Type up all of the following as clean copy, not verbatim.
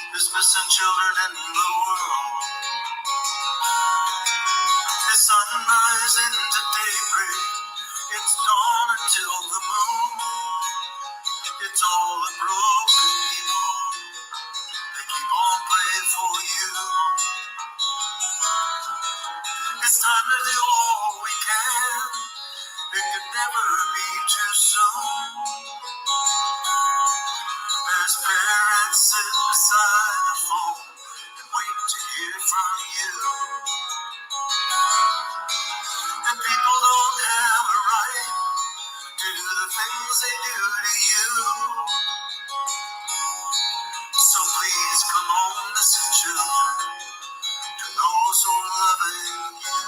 There's missing children in the world. It's sunrise into daybreak. It's dawn until the moon. It's all the broken people. They keep on playing for you. It's time to do all we can. It could never be too soon. There's parents sitting beside the phone and wait to hear from you. And people don't have a right to do the things they do to you. So please come on, listen, children, to those who are loving you.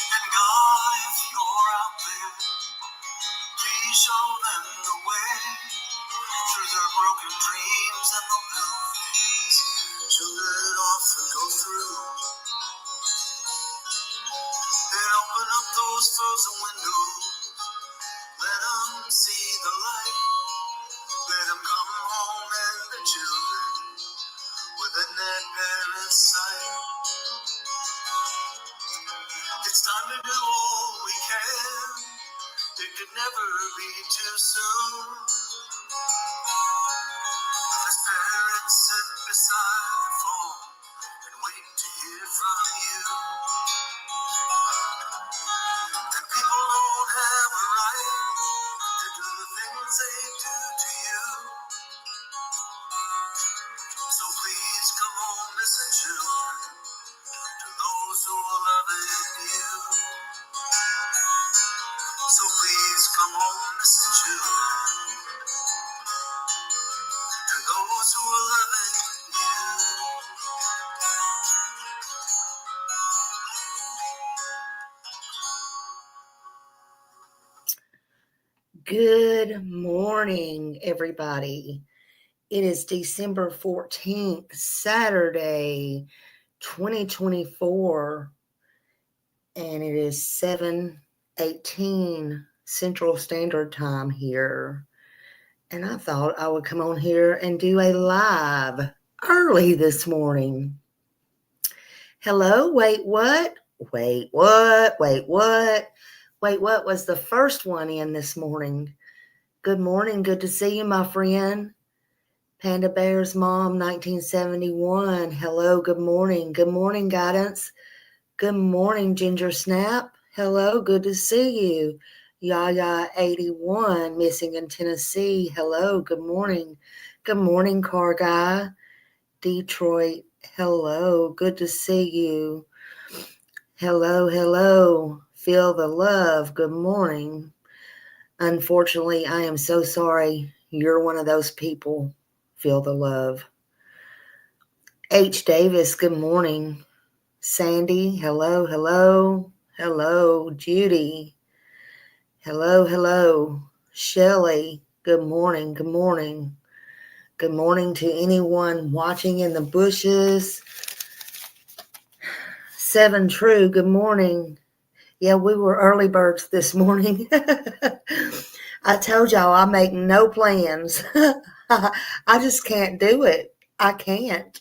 And God, if you're out there, please show them the way through their broken dreams and the blue things children often go through. And open up those frozen windows, let them see the light. Let them come home and the children with a net there in sight. It's time to do all we can. It could never be too soon. As parents sit beside the phone and wait to hear from you. And people don't have a right to do the things they do to you. So please come on, listen, children, to those who are loving you. So please come on, listen, children, to those who are loving you. Good morning, everybody. It is December 14th, Saturday, 2024, and it is 7:18 Central Standard Time here. And I thought I would come on here and do a live early this morning. Hello, wait, what? Wait, what? Wait, what? Wait, what was the first one in this morning? Good morning. Good to see you, my friend. Panda Bear's mom, 1971. Hello, good morning. Good morning, Guidance. Good morning, Ginger Snap. Hello, good to see you. Yaya 81, missing in Tennessee. Hello, good morning. Good morning, Car Guy. Detroit, hello, good to see you. Hello, hello. Feel the love. Good morning. Unfortunately, I am so sorry you're one of those people. Feel the love. H. Davis, good morning. Sandy, hello, hello. Hello, Judy. Hello, hello. Shelley, good morning, good morning. Good morning to anyone watching in the bushes. Seven True, good morning. Yeah, we were early birds this morning. I told y'all I make no plans. I just can't do it. I can't.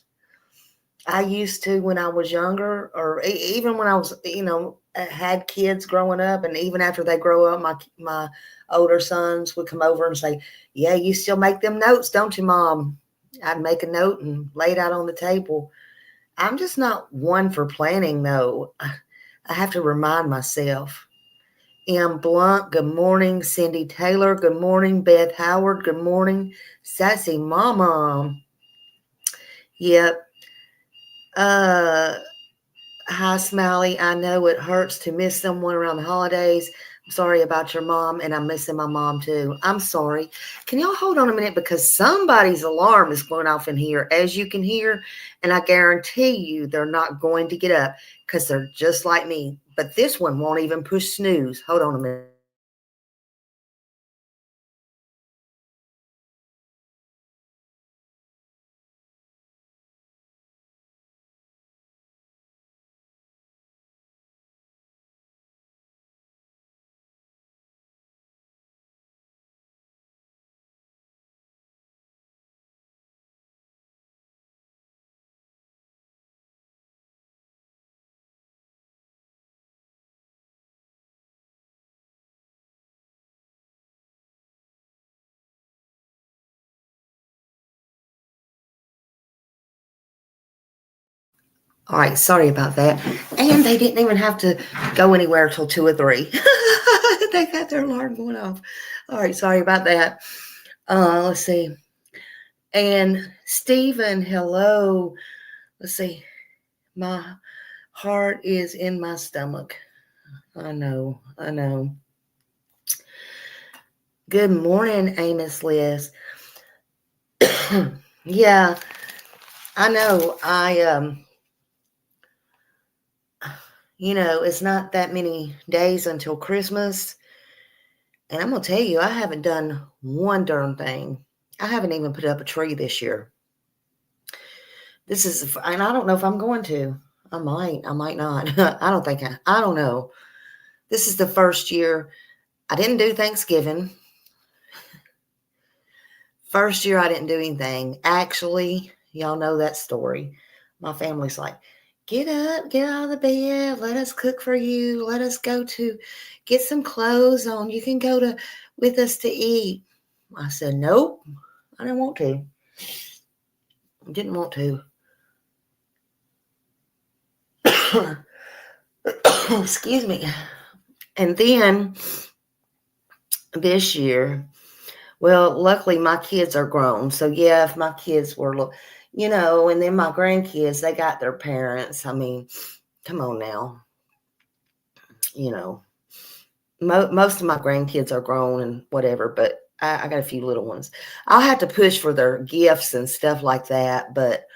I used to when I was younger, or even when I was, had kids growing up, and even after they grow up, my older sons would come over and say, "Yeah, you still make them notes, don't you, Mom?" I'd make a note and lay it out on the table. I'm just not one for planning, though. I have to remind myself. M. Blunt, good morning. Cindy Taylor, good morning. Beth Howard, good morning. Sassy Mama. Yep. Hi, Smiley. I know it hurts to miss someone around the holidays, Sorry about your mom, and I'm missing my mom too. I'm sorry. Can y'all hold on a minute because somebody's alarm is going off in here, as you can hear, and I guarantee you they're not going to get up because they're just like me. But this one won't even push snooze. Hold on a minute. All right, sorry about that. And they didn't even have to go anywhere till 2 or 3. They got their alarm going off. All right, sorry about that. Let's see. And Stephen, hello. Let's see. My heart is in my stomach. I know. Good morning, Amos Liz. Yeah, I know. It's not that many days until Christmas. And I'm going to tell you, I haven't done one darn thing. I haven't even put up a tree this year. And I don't know if I'm going to. I might not. I don't know. This is the first year I didn't do Thanksgiving. First year I didn't do anything. Actually, y'all know that story. My family's like, get up, get out of the bed, let us cook for you, let us go to get some clothes on. You can go with us to eat. I said, nope, I didn't want to. Didn't want to. Excuse me. And then this year, well, luckily my kids are grown. So yeah, if my kids were, and then my grandkids, they got their parents. I mean, come on now. Most of my grandkids are grown and whatever, but I got a few little ones. I'll have to push for their gifts and stuff like that. But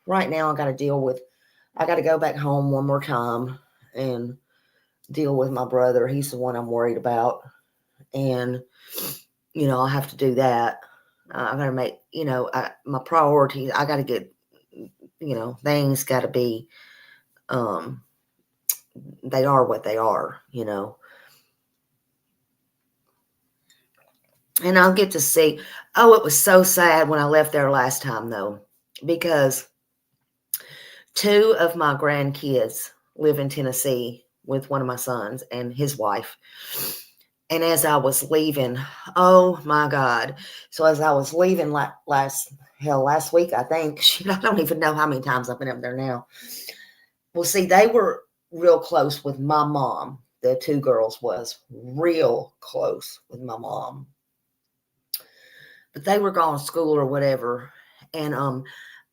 right now I got to go back home one more time and deal with my brother. He's the one I'm worried about. And, I'll have to do that. I got to make, my priorities. I got to get, things got to be, they are what they are. And I'll get to see. Oh, it was so sad when I left there last time, though, because 2 of my grandkids live in Tennessee with one of my sons and his wife. And as I was leaving, oh my God. So as I was leaving last week, I think, I don't even know how many times I've been up there now. Well, see, they were real close with my mom. The 2 girls was real close with my mom. But they were going to school or whatever. And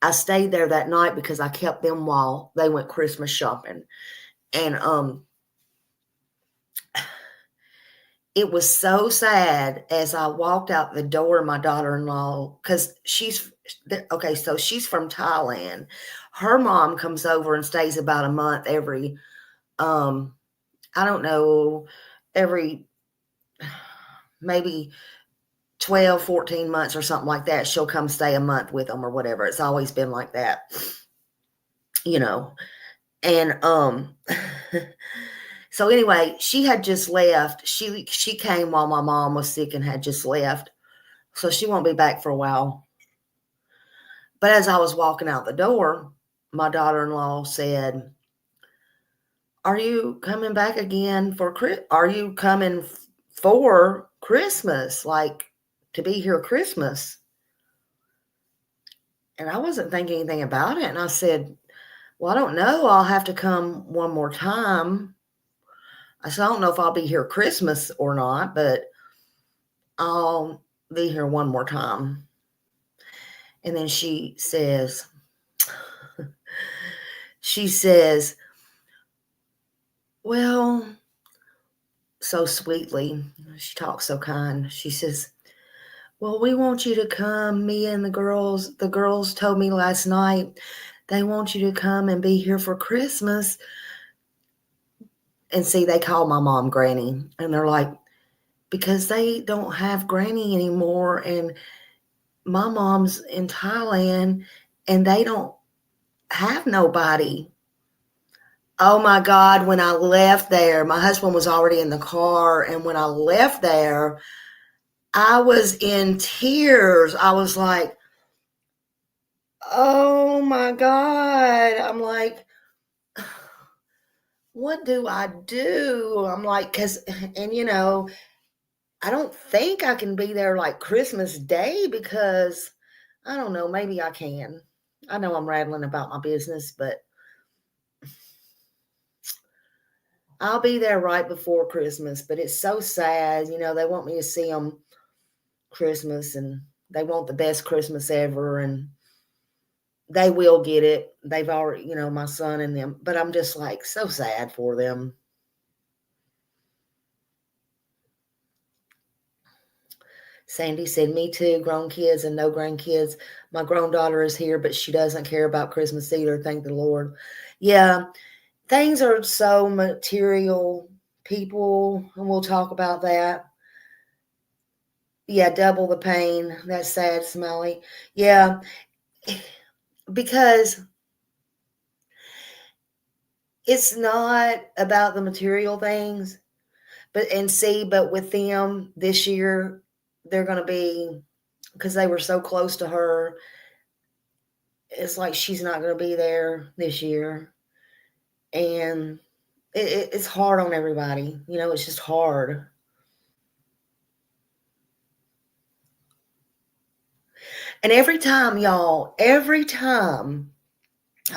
I stayed there that night because I kept them while they went Christmas shopping. And it was so sad as I walked out the door, my daughter-in-law, because she's from Thailand. Her mom comes over and stays about a month every, I don't know, every maybe 12, 14 months or something like that. She'll come stay a month with them or whatever. It's always been like that, And so anyway, she had just left. She came while my mom was sick and had just left. So she won't be back for a while. But as I was walking out the door, my daughter-in-law said, "Are you coming back again are you coming for Christmas? Like to be here Christmas?" And I wasn't thinking anything about it. And I said, "Well, I don't know. I'll have to come one more time." I said, "I don't know if I'll be here Christmas or not, but I'll be here one more time." And then she says, "Well, so sweetly. She talks so kind. She says, well, we want you to come. Me and the girls told me last night they want you to come and be here for Christmas. And see, they call my mom Granny. And they're like, because they don't have Granny anymore. And my mom's in Thailand and they don't have nobody. Oh my God, when I left there, my husband was already in the car. And when I left there, I was in tears. I was like, oh my God. I'm like, what do I do? I'm like, and I don't think I can be there like Christmas Day because I don't know, maybe I can. I know I'm rattling about my business, but I'll be there right before Christmas. But it's so sad. They want me to see them Christmas and they want the best Christmas ever. And they will get it. They've already, my son and them. But I'm just like so sad for them. Sandy said, me too, grown kids and no grandkids. My grown daughter is here, but she doesn't care about Christmas either, thank the Lord. Yeah, things are so material, people, and we'll talk about that. Yeah, double the pain. That's sad, Smiley. Yeah, because it's not about the material things, but with them this year, they're going to be, because they were so close to her, it's like she's not going to be there this year. And it's hard on everybody. It's just hard. And every time, y'all, I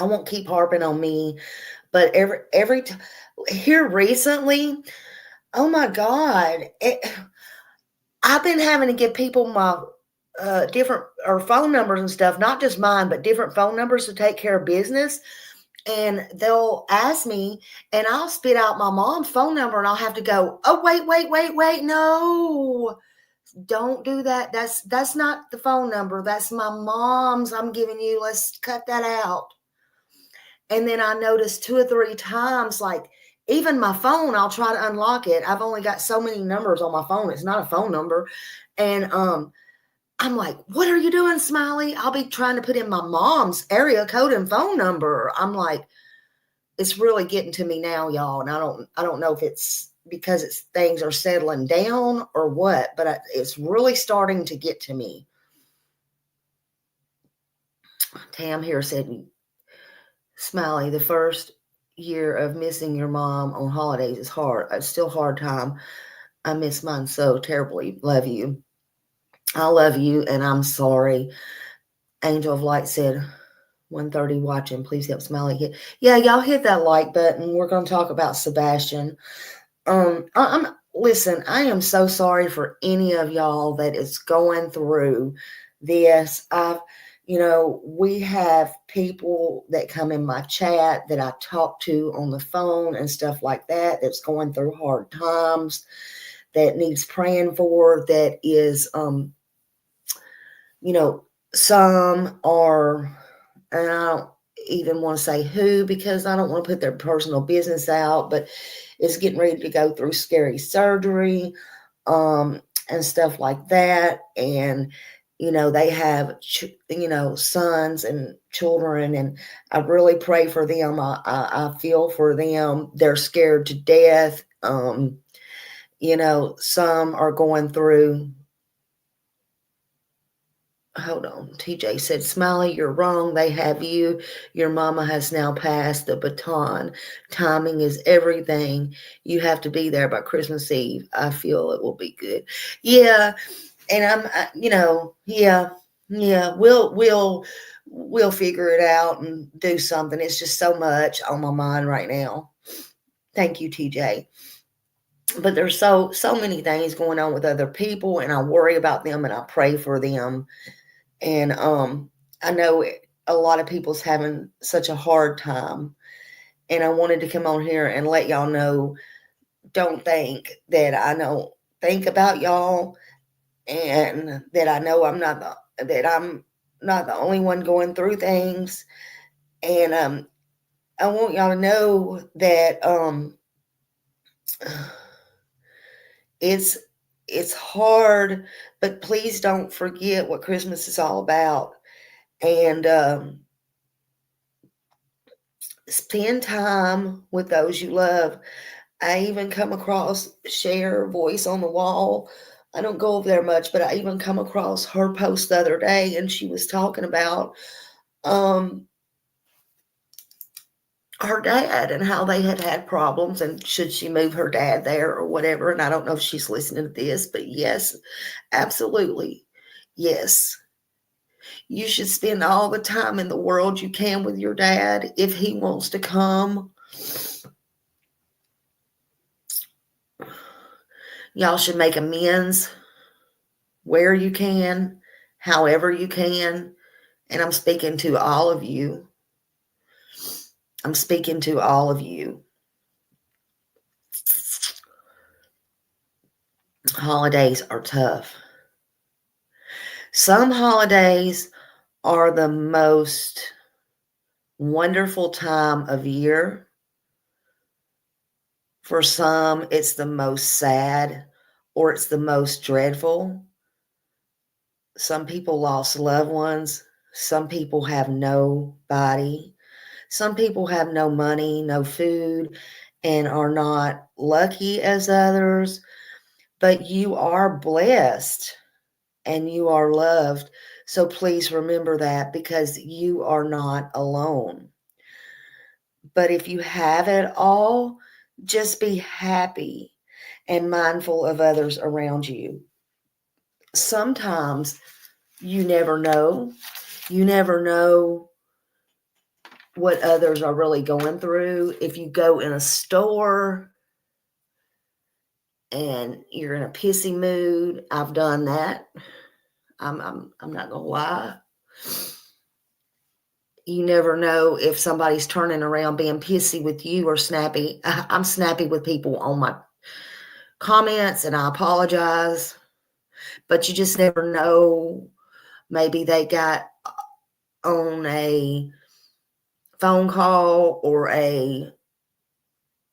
won't keep harping on me, but every time, here recently, oh my God, I've been having to give people my different or phone numbers and stuff, not just mine, but different phone numbers to take care of business. And they'll ask me, and I'll spit out my mom's phone number, and I'll have to go, oh, wait, no. Don't do that. That's not the phone number. That's my mom's I'm giving you. Let's cut that out. And then I noticed 2 or 3 times, like even my phone, I'll try to unlock it. I've only got so many numbers on my phone. It's not a phone number. And I'm like, what are you doing, Smiley? I'll be trying to put in my mom's area code and phone number. I'm like, it's really getting to me now, y'all. And I don't know if it's because things are settling down or what, but it's really starting to get to me. Tam here said, Smiley, the first year of missing your mom on holidays is hard. It's still a hard time. I miss mine so terribly. Love you. I love you, and I'm sorry. Angel of Light said, 1:30 watching. Please help Smiley hit. Yeah, y'all hit that like button. We're going to talk about Sebastian. Listen, I am so sorry for any of y'all that is going through this. We have people that come in my chat that I talk to on the phone and stuff like that, that's going through hard times, that needs praying for, that is, some are, and I don't even want to say who because I don't want to put their personal business out, but is getting ready to go through scary surgery and stuff like that. And, they have, sons and children, and I really pray for them. I feel for them. They're scared to death. Some are going through. Hold on. TJ said, Smiley, you're wrong. They have you. Your mama has now passed the baton. Timing is everything. You have to be there by Christmas Eve. I feel it will be good. Yeah. And yeah. We'll figure it out and do something. It's just so much on my mind right now. Thank you, TJ. But there's so many things going on with other people, and I worry about them and I pray for them. And I know a lot of people's having such a hard time. And I wanted to come on here and let y'all know don't think that I don't think about y'all, and that I know I'm not the only one going through things. And I want y'all to know that it's hard, but please don't forget what Christmas is all about. And spend time with those you love. I even come across Cher Voice on the Wall. I don't go over there much, but I even come across her post the other day, and she was talking about her dad and how they had problems, and should she move her dad there or whatever. And I don't know if she's listening to this, but yes, absolutely. Yes. You should spend all the time in the world you can with your dad. If he wants to come, y'all should make amends where you can, however you can. And I'm speaking to all of you. I'm speaking to all of you. Holidays are tough. Some holidays are the most wonderful time of year. For some, it's the most sad, or it's the most dreadful. Some people lost loved ones. Some people have nobody. Some people have no money, no food, and are not lucky as others. But you are blessed and you are loved. So please remember that, because you are not alone. But if you have it all, just be happy and mindful of others around you. Sometimes you never know. You never know what others are really going through. If you go in a store and you're in a pissy mood, I've done that. I'm not gonna lie. You never know if somebody's turning around being pissy with you or snappy. I'm snappy with people on my comments, and I apologize, but you just never know. Maybe they got on a phone call or a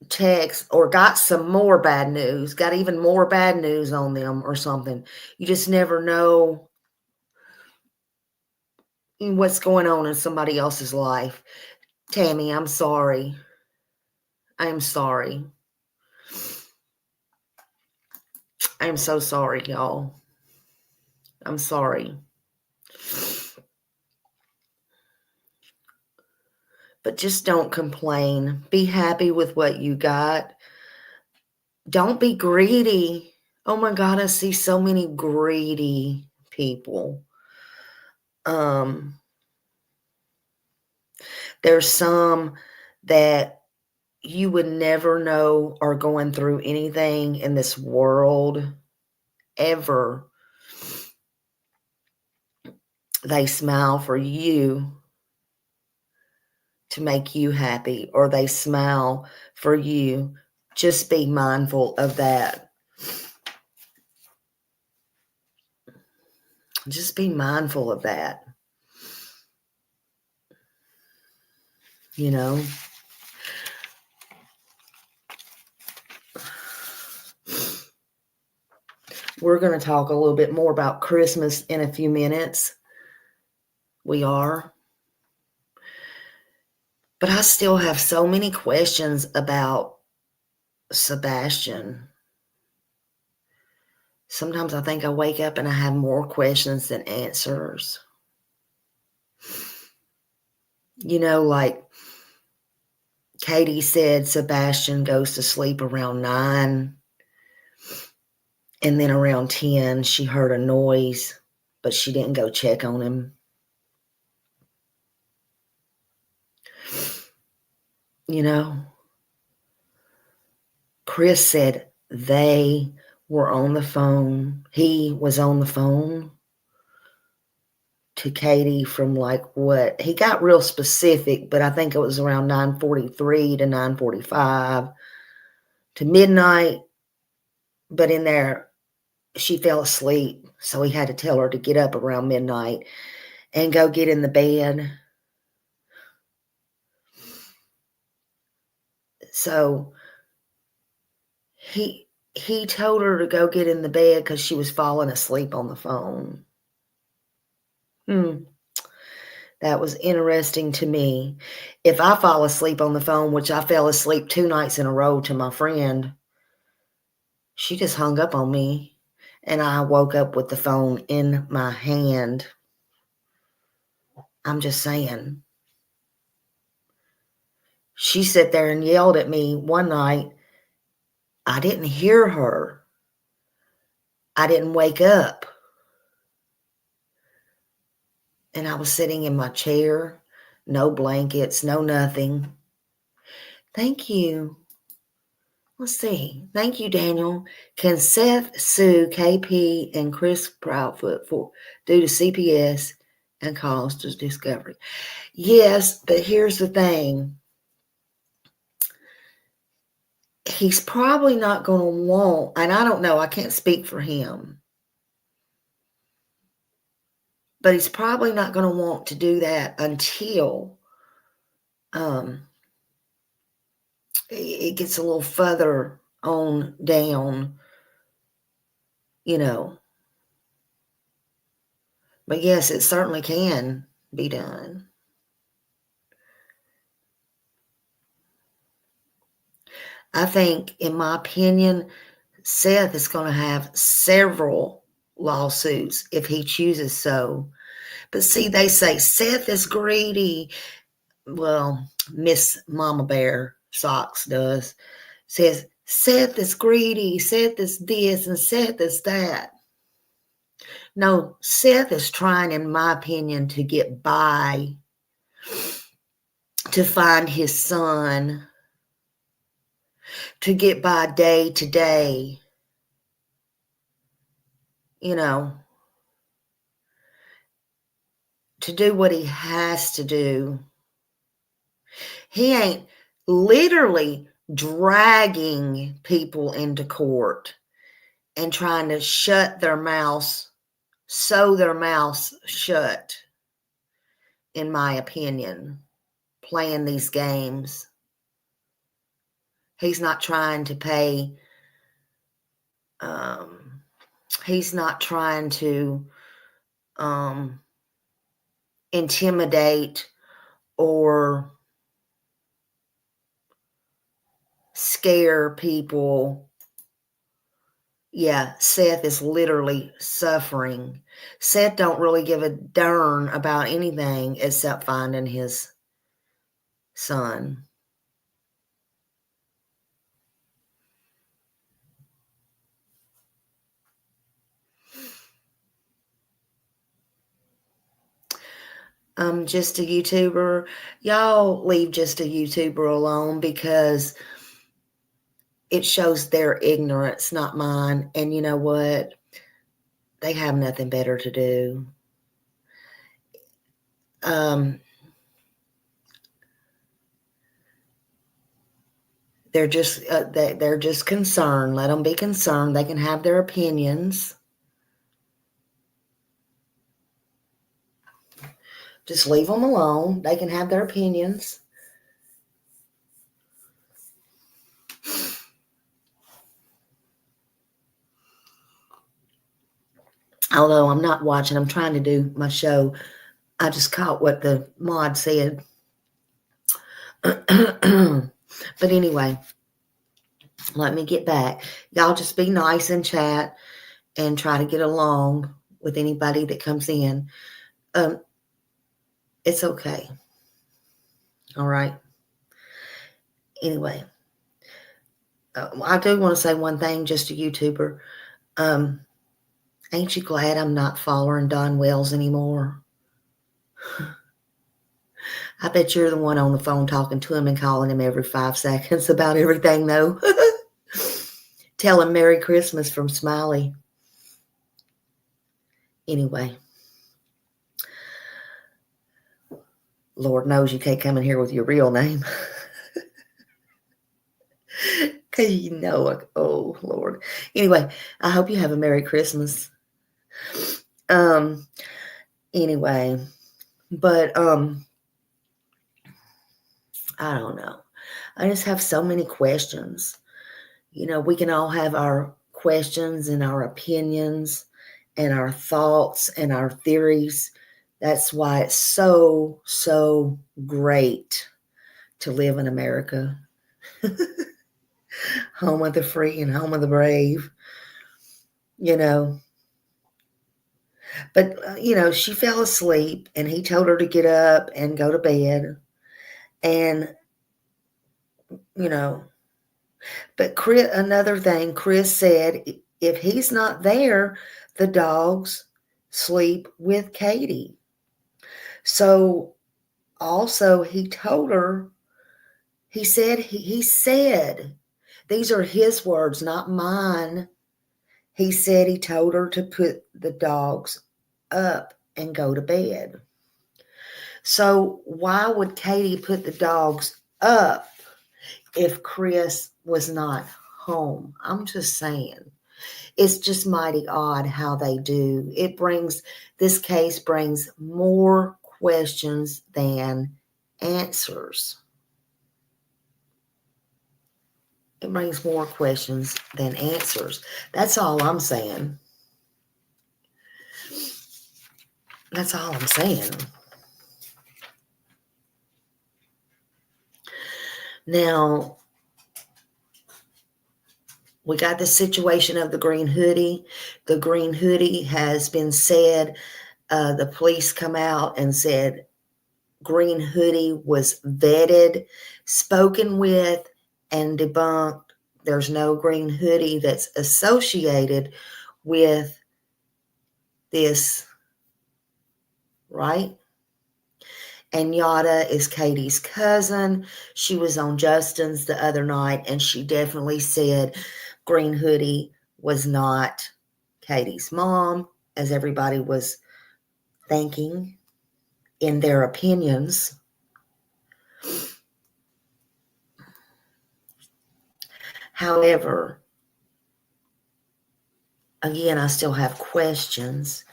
text, or got some more bad news, got even more bad news on them or something. You just never know what's going on in somebody else's life. Tammy, I'm sorry. I am sorry. I am so sorry, y'all. I'm sorry. But just don't complain. Be happy with what you got. Don't be greedy. Oh my God, I see so many greedy people. There's some that you would never know are going through anything in this world ever. They smile for you to make you happy, or they smile for you. Just be mindful of that. Just be mindful of that. You know? We're going to talk a little bit more about Christmas in a few minutes. We are. But I still have so many questions about Sebastian. Sometimes I think I wake up and I have more questions than answers. You know, like Katie said, Sebastian goes to sleep around 9. And then around 10, she heard a noise, but she didn't go check on him. You know, Chris said they were on the phone. He was on the phone to Katie from like what? He got real specific, but I think it was around 9:43 to 9:45. to midnight, but in there, she fell asleep. So he had to tell her to get up around midnight and go get in the bed. So he told her to go get in the bed because she was falling asleep on the phone. That was interesting to me. If I fall asleep on the phone, which I fell asleep 2 nights in a row to my friend, she just hung up on me, and I woke up with the phone in my hand. I'm just saying. She sat there and yelled at me one night. I didn't hear her. I didn't wake up. And I was sitting in my chair, no blankets, no nothing. Thank you. Let's see. Thank you, Daniel. Can Seth sue KP and Chris Proudfoot due to CPS and cause to discovery? Yes, but here's the thing. He's probably not going to want, and I don't know, I can't speak for him, but he's probably not going to want to do that until it gets a little further on down, you know. But yes, it certainly can be done. I think, in my opinion, Seth is going to have several lawsuits if he chooses so. But see, they say Seth is greedy. Well, Miss Mama Bear Socks does. Says, Seth is greedy, Seth is this, and Seth is that. No, Seth is trying, in my opinion, to get by, to find his son, to get by day to day, you know, to do what he has to do. He ain't literally dragging people into court and trying to shut their mouths, sew their mouths shut, in my opinion, playing these games. He's not trying to pay, he's not trying to intimidate or scare people. Yeah, Seth is literally suffering. Seth don't really give a darn about anything except finding his son. Just a YouTuber. Y'all leave just a YouTuber alone because it shows their ignorance, not mine. And you know what? They have nothing better to do. They're just concerned. Let them be concerned. They can have their opinions. Just leave them alone. They can have their opinions. Although I'm not watching, I'm trying to do my show. I just caught what the mod said. But anyway, let me get back. Y'all just be nice in chat and try to get along with anybody that comes in. It's okay. All right. Anyway, I do want to say one thing, just a YouTuber. Ain't you glad I'm not following Don Wells anymore? I bet you're the one on the phone talking to him and calling him every 5 seconds about everything, though. Tell him Merry Christmas from Smiley. Anyway, Lord knows you can't come in here with your real name. Because you know it. Oh, Lord. Anyway, I hope you have a Merry Christmas. Anyway, but I don't know. I just have so many questions. You know, we can all have our questions and our opinions and our thoughts and our theories. That's why it's so, so great to live in America. Home of the free and home of the brave, you know. But, she fell asleep and he told her to get up and go to bed. And, you know, but another thing, Chris said, if he's not there, the dogs sleep with Katie. So also he told her, he said, these are his words, not mine. He said he told her to put the dogs up and go to bed. So why would Katie put the dogs up if Chris was not home? I'm just saying. It's just mighty odd how they do. This case brings more questions than answers. It brings more questions than answers. That's all I'm saying. That's all I'm saying. Now, we got the situation of the green hoodie. The green hoodie has been said, the police come out and said green hoodie was vetted, spoken with, and debunked. There's no green hoodie that's associated with this, right? And Yada is Katie's cousin. She was on Justin's the other night, and she definitely said green hoodie was not Katie's mom, as everybody was thinking in their opinions. However, again, I still have questions.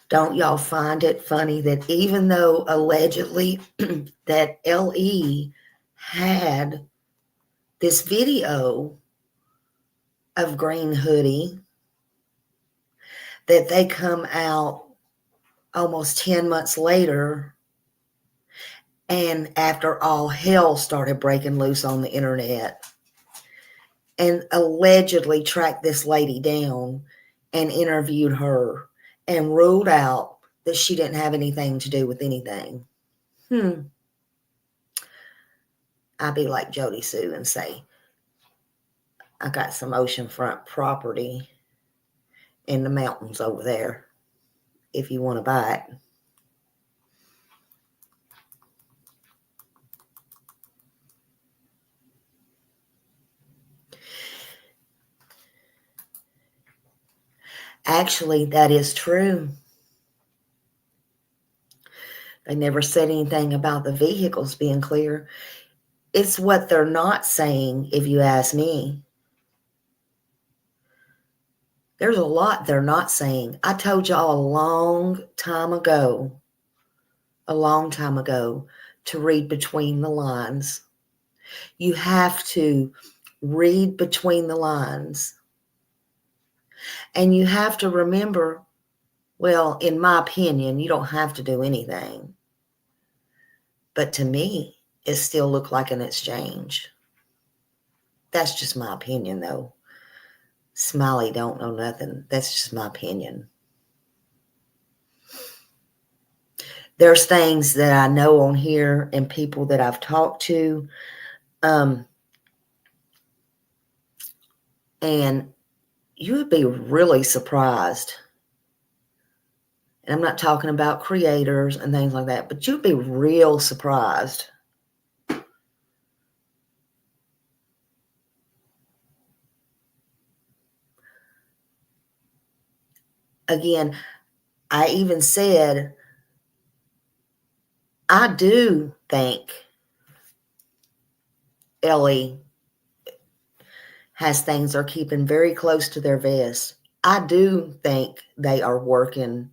Don't y'all find it funny that even though allegedly that LE had this video of green hoodie, that they come out almost 10 months later, and after all hell started breaking loose on the internet, and allegedly tracked this lady down and interviewed her and ruled out that she didn't have anything to do with anything. I'd be like Jody Sue and say, I got some oceanfront property in the mountains over there if you want to buy it. Actually, that is true. They never said anything about the vehicles being clear. It's what they're not saying, if you ask me. There's a lot they're not saying. I told y'all a long time ago, to read between the lines. You have to read between the lines. And you have to remember, well, in my opinion, you don't have to do anything. But to me, it still looked like an exchange. That's just my opinion, though. Smiley don't know nothing. That's just my opinion. There's things that I know on here and people that I've talked to. And you would be really surprised. And I'm not talking about creators and things like that, but you'd be real surprised. Again, I even said, I do think Ellie has things they're keeping very close to their vest. I do think they are working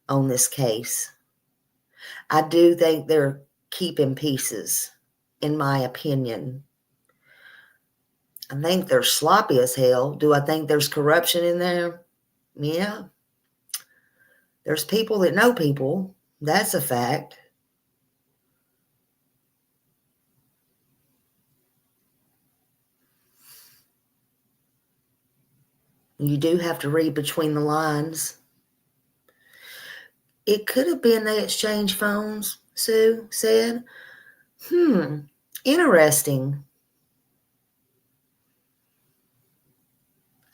on this case. I do think they're keeping pieces, in my opinion. I think they're sloppy as hell. Do I think there's corruption in there? Yeah. There's people that know people. That's a fact. You do have to read between the lines. It could have been they exchanged phones, Sue said. Interesting.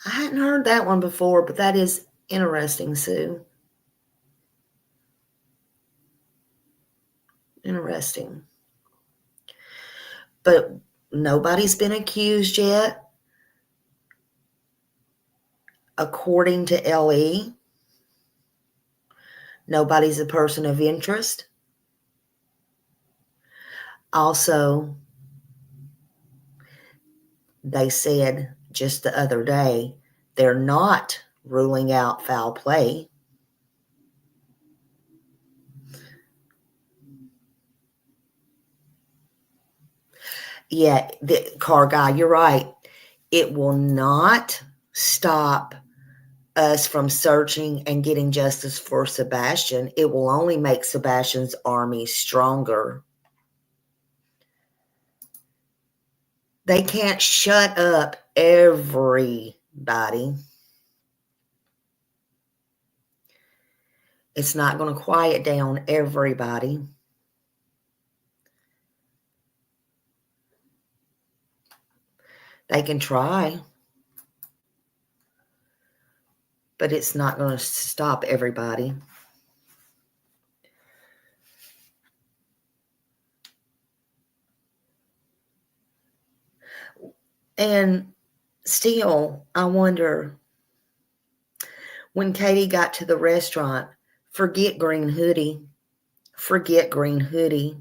I hadn't heard that one before, but that is interesting, Sue. Interesting. But nobody's been accused yet, according to LE. Nobody's a person of interest. Also, they said just the other day, they're not ruling out foul play. Yeah, the car guy, you're right. It will not stop us from searching and getting justice for Sebastian. It will only make Sebastian's army stronger. They can't shut up everybody. It's not going to quiet down everybody. They can try, but it's not going to stop everybody. And still, I wonder, when Katie got to the restaurant, forget Green Hoodie. Forget Green Hoodie.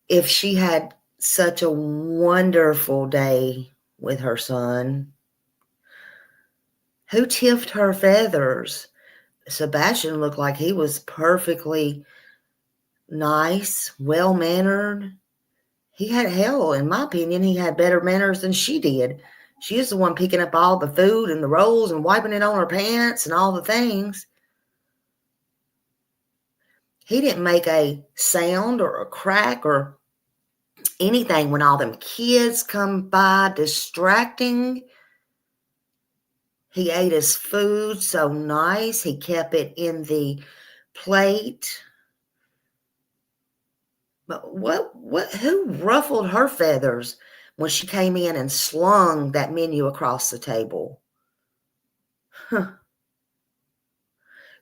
If she had such a wonderful day with her son, who tipped her feathers? Sebastian looked like he was perfectly nice, well-mannered. He had, hell, in my opinion, he had better manners than she did. She is the one picking up all the food and the rolls and wiping it on her pants and all the things. He didn't make a sound or a crack or anything when all them kids come by distracting. He ate his food so nice. He kept it in the plate. But who ruffled her feathers when she came in and slung that menu across the table? Huh.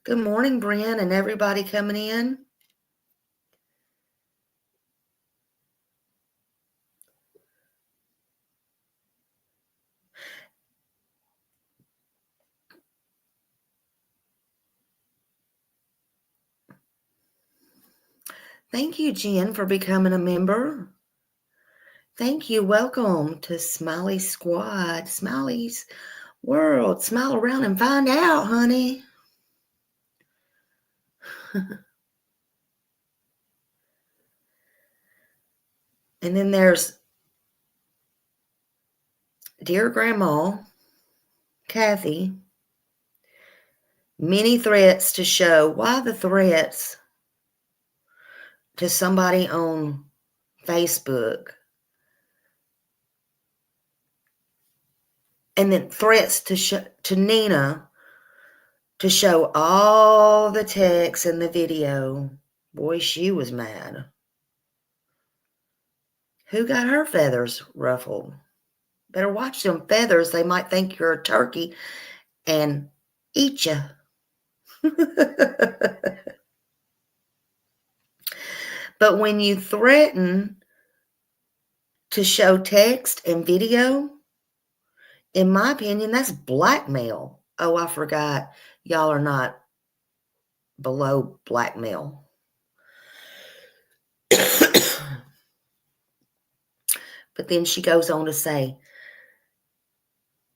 Good morning, Brian, and everybody coming in. Thank you, Jen, for becoming a member. Thank you. Welcome to Smiley Squad, Smiley's World. Smile around and find out, honey. And then there's Dear Grandma, Kathy, many threats to show. Why the threats to somebody on Facebook? And then threats to Nina to show all the text and the video. Boy, she was mad. Who got her feathers ruffled? Better watch them feathers. They might think you're a turkey and eat you. But when you threaten to show text and video, in my opinion, that's blackmail. Oh, I forgot. Y'all are not below blackmail. But then she goes on to say,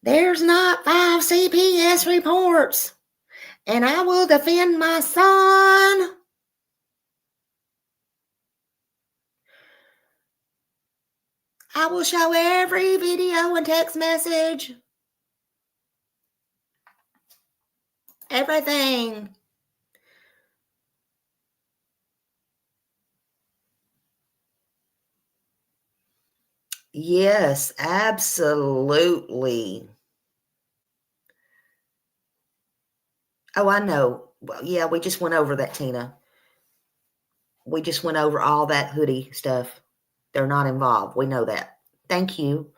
there's not 5 CPS reports, and I will defend my son. I will show every video and text message. Everything. Yes, absolutely. Oh, I know. Well, yeah, we just went over that, Tina. We just went over all that hoodie stuff. They're not involved. We know that. Thank you.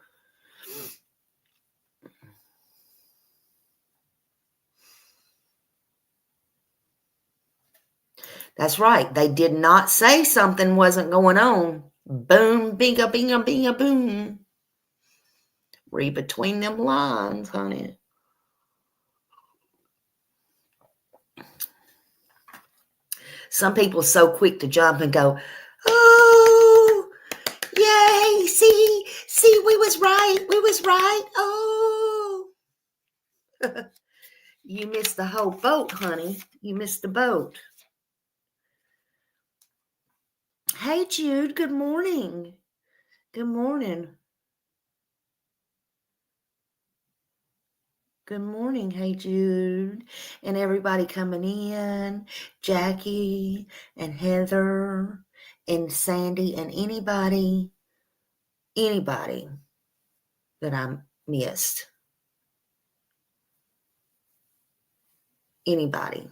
That's right. They did not say something wasn't going on. Boom, binga, binga, binga, boom. Read between them lines, honey. Some people so quick to jump and go, oh, yay, see, we was right. Oh. You missed the whole boat, honey. You missed the boat. Hey, Jude, good morning. Good morning. Good morning, hey Jude, and everybody coming in, Jackie and Heather and Sandy and anybody that I missed. Anybody.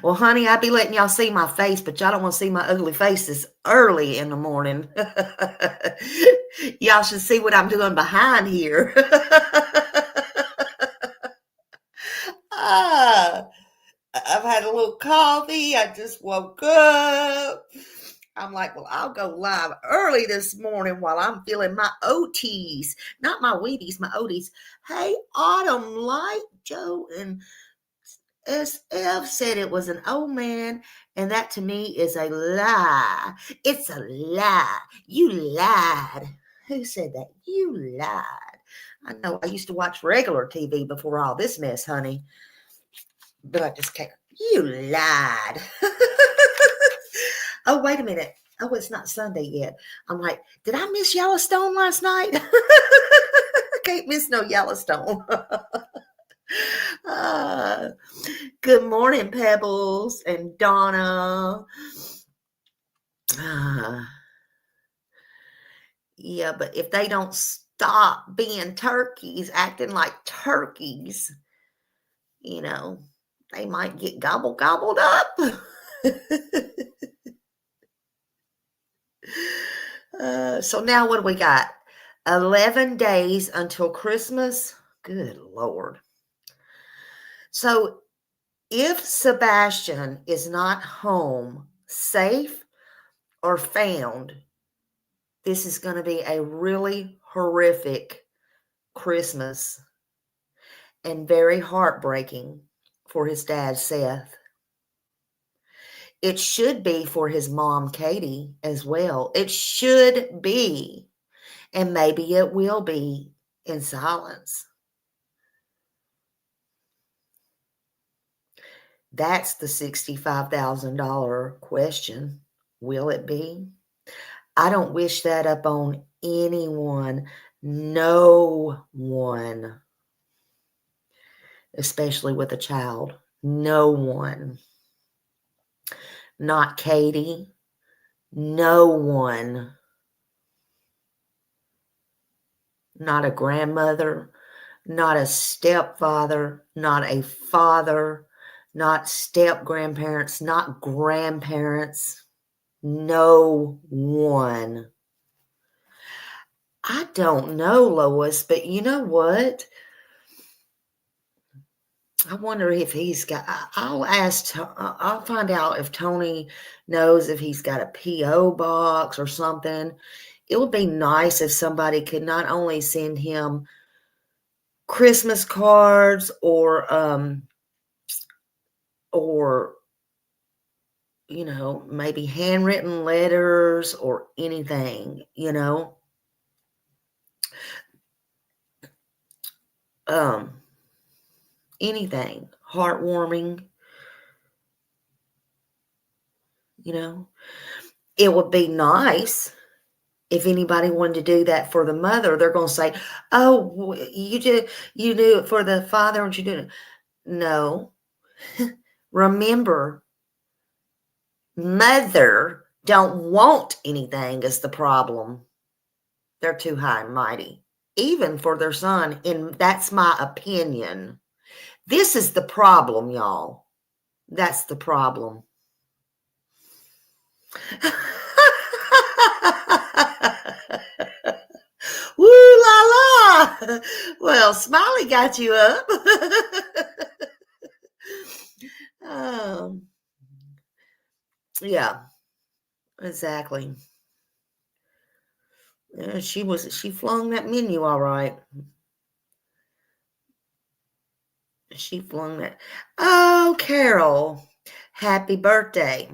Well, honey, I'd be letting y'all see my face, but y'all don't want to see my ugly faces early in the morning. Y'all should see what I'm doing behind here. I've had a little coffee. I just woke up. I'm like, well, I'll go live early this morning while I'm feeling my OTs. Not my Wheaties, my OTs. Hey, Autumn Light, Joe, and SF said it was an old man, and that to me is a lie. It's a lie. You lied. Who said that? You lied. I know I used to watch regular TV before all this mess, honey, but I just can't. You lied. Oh, wait a minute. Oh, it's not Sunday yet. I'm like, did I miss Yellowstone last night? I can't miss no Yellowstone. Good morning, Pebbles and Donna. Yeah, but if they don't stop being turkeys, acting like turkeys, you know, they might get gobbled up. So now what do we got? 11 days until Christmas. Good Lord. So if Sebastian is not home, safe or found, this is going to be a really horrific Christmas and very heartbreaking for his dad, Seth. It should be for his mom, Katie, as well. It should be. And maybe it will be in silence. That's the $65,000 question. Will it be? I don't wish that upon anyone. No one. Especially with a child. No one. Not Katie. No one. Not a grandmother. Not a stepfather. Not a father. Not step-grandparents. Not grandparents. No one. I don't know, Lois, but you know what? I wonder if he's got, I'll find out if Tony knows if he's got a P.O. box or something. It would be nice if somebody could not only send him Christmas cards or maybe handwritten letters or anything, anything heartwarming, it would be nice if anybody wanted to do that for the mother. They're going to say, oh, you do it for the father and you do it. No. Remember, mother don't want anything is the problem. They're too high and mighty, even for their son. And that's my opinion. This is the problem, y'all. That's the problem. Woo la la. Well, Smiley got you up. Yeah, exactly. Yeah, she flung that menu all right. She flung that. Oh, Carol, happy birthday.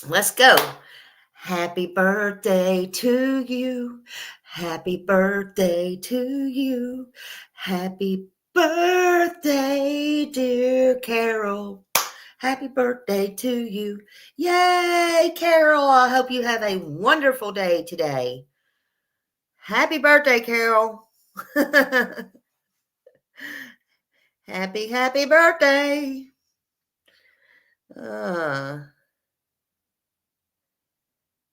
Let's go. Happy birthday to you. Happy birthday to you. Happy birthday, dear Carol. Happy birthday to you. Yay, Carol. I hope you have a wonderful day today. Happy birthday, Carol. Happy birthday.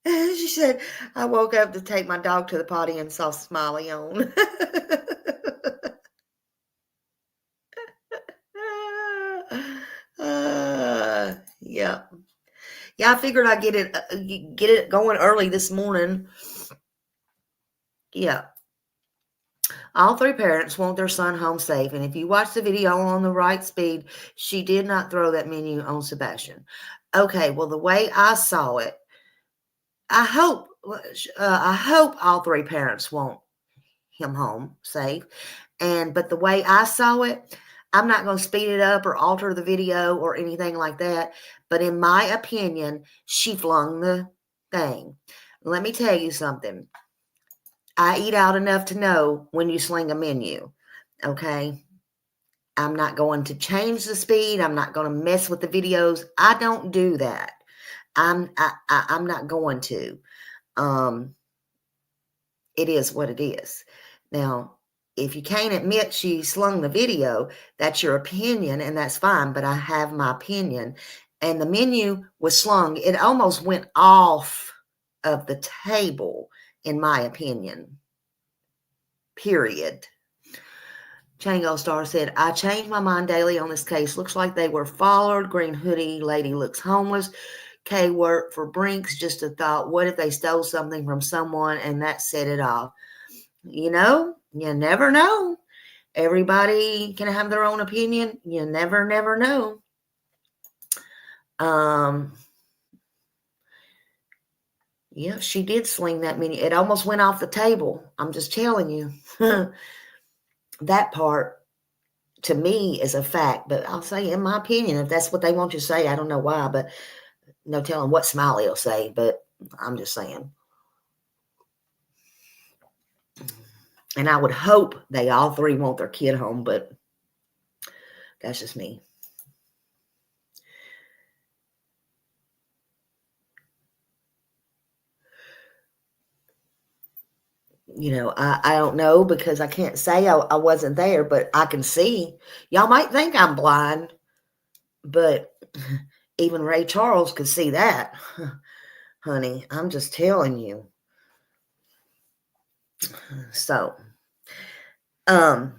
She said, I woke up to take my dog to the potty and saw Smiley on. Yeah. Yeah, I figured I'd get it going early this morning. Yeah. All three parents want their son home safe. And if you watch the video on the right speed, she did not throw that menu on Sebastian. Okay, well, the way I saw it, I hope all three parents want him home safe. But the way I saw it, I'm not going to speed it up or alter the video or anything like that. But in my opinion, she flung the thing. Let me tell you something. I eat out enough to know when you sling a menu. Okay. I'm not going to change the speed. I'm not going to mess with the videos. I don't do that. I'm not going to. It is what it is. Now, if you can't admit she slung the video, that's your opinion, and that's fine, but I have my opinion. And the menu was slung. It almost went off of the table, in my opinion. Period. Chango Star said, I change my mind daily on this case. Looks like they were followed. Green hoodie lady looks homeless. K worked for Brinks. Just a thought, what if they stole something from someone and that set it off? You never know. Everybody can have their own opinion. You never know. Yeah, she did sling that menu. It almost went off the table. I'm just telling you. That part, to me, is a fact. But I'll say, in my opinion, if that's what they want you to say, I don't know why, but no telling what Smiley will say. But I'm just saying. And I would hope they all three want their kid home, but that's just me. I don't know because I can't say I wasn't there, but I can see. Y'all might think I'm blind, but even Ray Charles could see that. Honey, I'm just telling you. So, and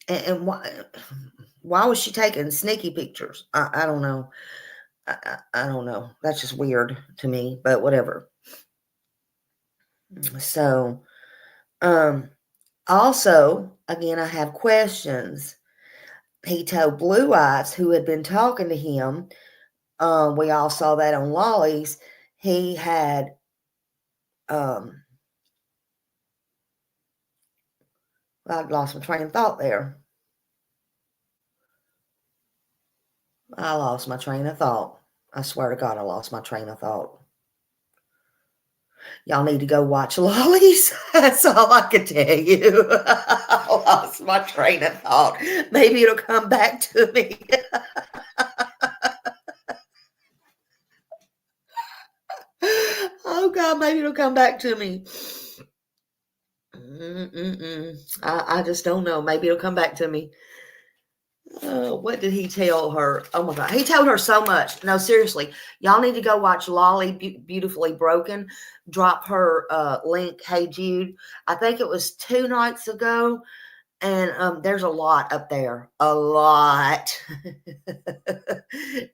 why was she taking sneaky pictures? I don't know. I don't know. That's just weird to me, but whatever. So, also, again, I have questions. He told Blue Eyes, who had been talking to him, we all saw that on Lolly's, he had, I lost my train of thought there. I lost my train of thought. I swear to God, I lost my train of thought. Y'all need to go watch Lollies. That's all I can tell you. I lost my train of thought. Maybe it'll come back to me. Oh God, maybe it'll come back to me. I just don't know. Maybe it'll come back to me. What did he tell her? Oh my God. He told her so much. No, seriously. Y'all need to go watch Lolly Beautifully Broken. Drop her link. Hey Jude. I think it was 2 nights ago. And there's a lot up there. A lot.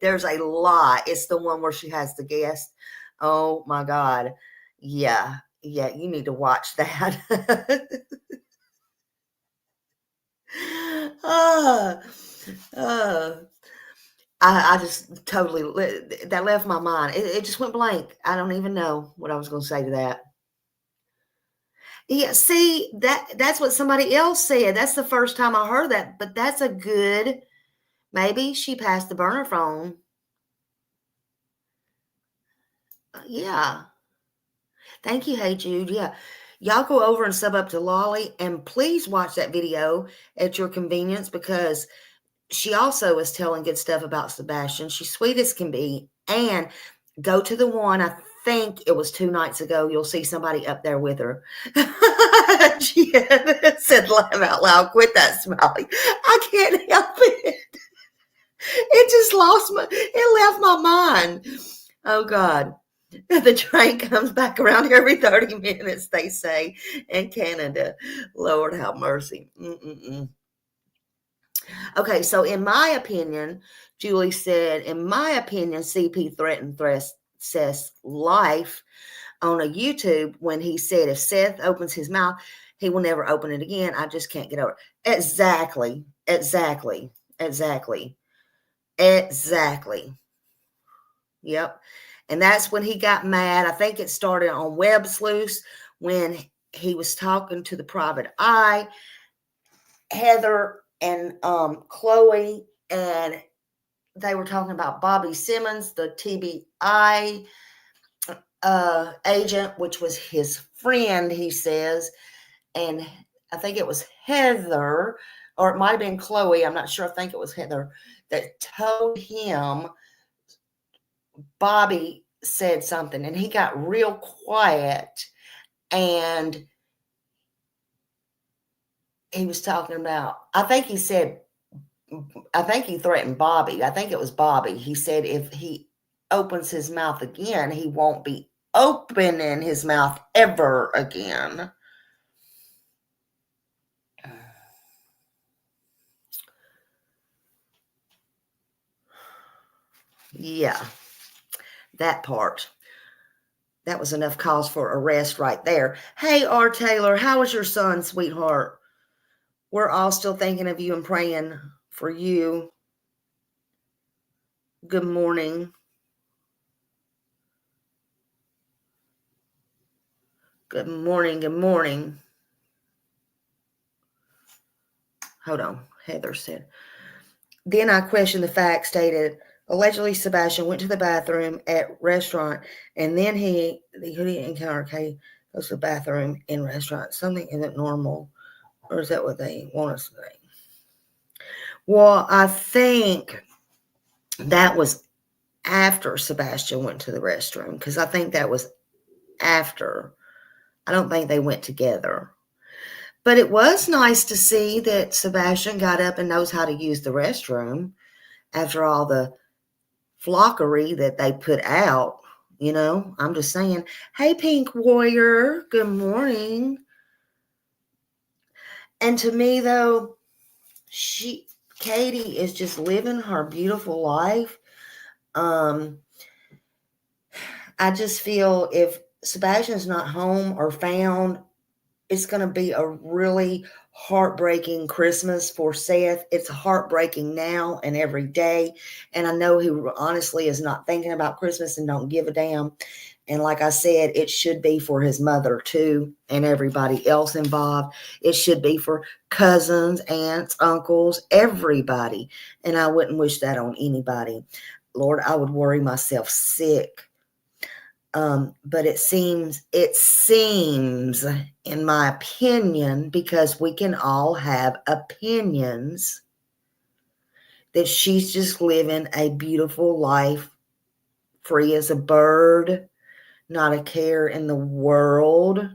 There's a lot. It's the one where she has the guest. Oh my God. Yeah. Yeah. You need to watch that. uh, uh, I just totally, that left my mind. It just went blank. I don't even know what I was going to say to that. Yeah, see, that's what somebody else said. That's the first time I heard that, but that's a good, maybe she passed the burner phone. Yeah. Thank you, Hey Jude. Yeah. Y'all go over and sub up to Lolly and please watch that video at your convenience because she also is telling good stuff about Sebastian. She's sweet as can be. And go to the one, I think it was 2 nights ago. You'll see somebody up there with her. She said laugh out loud, quit that smiling. I can't help it. It just it left my mind. Oh God. The train comes back around here every 30 minutes, they say, in Canada. Lord have mercy. Okay, so in my opinion, Julie said, in my opinion, CP threatened Seth's life on a YouTube when he said if Seth opens his mouth, he will never open it again. I just can't get over it. Exactly. Yep. And that's when he got mad. I think it started on Web Sleuth when he was talking to the private eye, Heather and Chloe, and they were talking about Bobby Simmons, the TBI agent, which was his friend, he says. And I think it was Heather, or it might have been Chloe. I'm not sure. I think it was Heather that told him Bobby said something, and he got real quiet. And he was talking about, I think he threatened Bobby. I think it was Bobby. He said if he opens his mouth again, he won't be opening his mouth ever again. Yeah, that part. That was enough cause for arrest right there. Hey, R. Taylor, how is your son, sweetheart? We're all still thinking of you and praying for you. Good morning. Good morning. Good morning. Hold on. Heather said. Then I questioned the fact stated. Allegedly, Sebastian went to the bathroom at restaurant, and then the hoodie encounter Kay goes to the bathroom in restaurant. Something isn't normal, or is that what they want us to think? Well, I think that was after Sebastian went to the restroom, because I think that was after. I don't think they went together. But it was nice to see that Sebastian got up and knows how to use the restroom after all the flockery that they put out. You know, I'm just saying, hey, Pink Warrior, good morning. And to me, though, Katie is just living her beautiful life. I just feel if Sebastian's not home or found, it's going to be a really heartbreaking Christmas for Seth. It's heartbreaking now and every day. And I know he honestly is not thinking about Christmas and don't give a damn. And like I said, it should be for his mother too and everybody else involved. It should be for cousins, aunts, uncles, everybody. And I wouldn't wish that on anybody. Lord, I would worry myself sick. But it seems, in my opinion, because we can all have opinions, that she's just living a beautiful life, free as a bird, not a care in the world,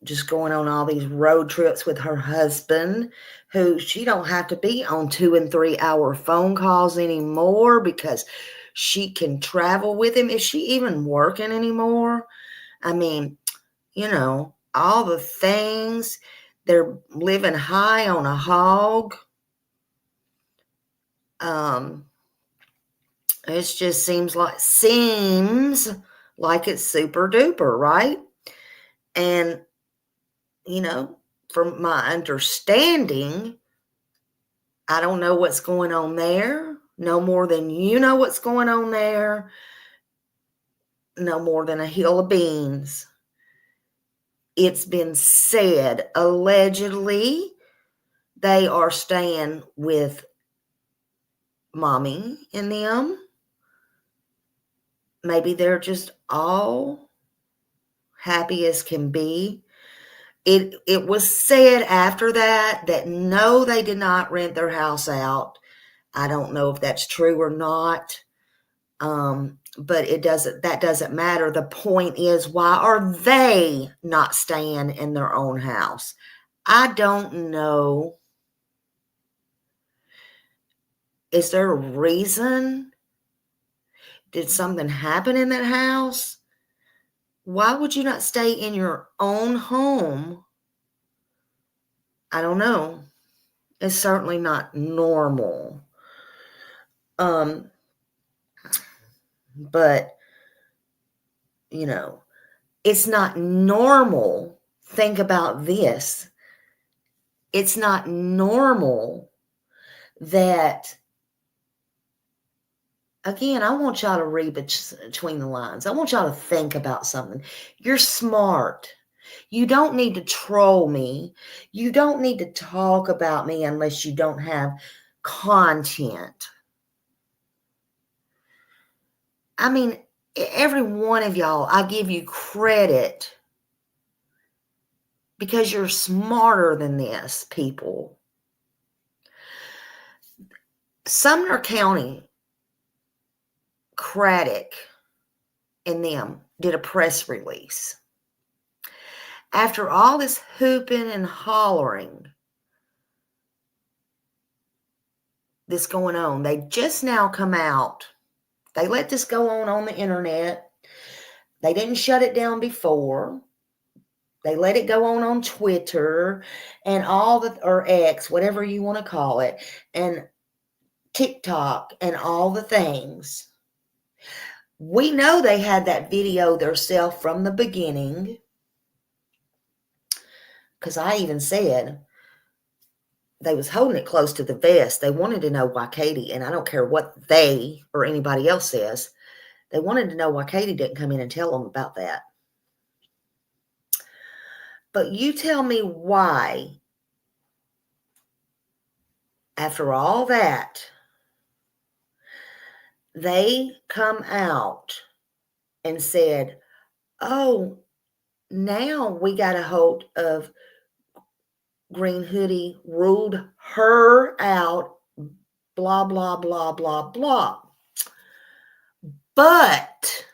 just going on all these road trips with her husband, who she don't have to be on 2 and 3 hour phone calls anymore because she can travel with him. Is she even working anymore? I mean, all the things. They're living high on a hog. It just seems like it's super duper, right? And, from my understanding, I don't know what's going on there. No more than you know what's going on there. No more than a hill of beans. It's been said, allegedly, they are staying with mommy and them. Maybe they're just all happy as can be. It was said after that no, they did not rent their house out. I don't know if that's true or not. But that doesn't matter. The point is, why are they not staying in their own house? I don't know. Is there a reason? Did something happen in that house? Why would you not stay in your own home? I don't know. It's certainly not normal. But, it's not normal. Think about this. It's not normal that, again, I want y'all to read between the lines. I want y'all to think about something. You're smart. You don't need to troll me. You don't need to talk about me unless you don't have content. I mean, every one of y'all, I give you credit because you're smarter than this, people. Sumner County, Craddock, and them did a press release. After all this hooping and hollering that's going on, they just now come out. They let this go on the internet. They didn't shut it down before. They let it go on Twitter and or X, whatever you want to call it, and TikTok and all the things. We know they had that video themselves from the beginning, because I even said they was holding it close to the vest. They wanted to know why Katie, and I don't care what they or anybody else says, they wanted to know why Katie didn't come in and tell them about that. But you tell me why, after all that, they come out and said, oh, now we got a hold of Green Hoodie, ruled her out, blah, blah, blah, blah, blah. But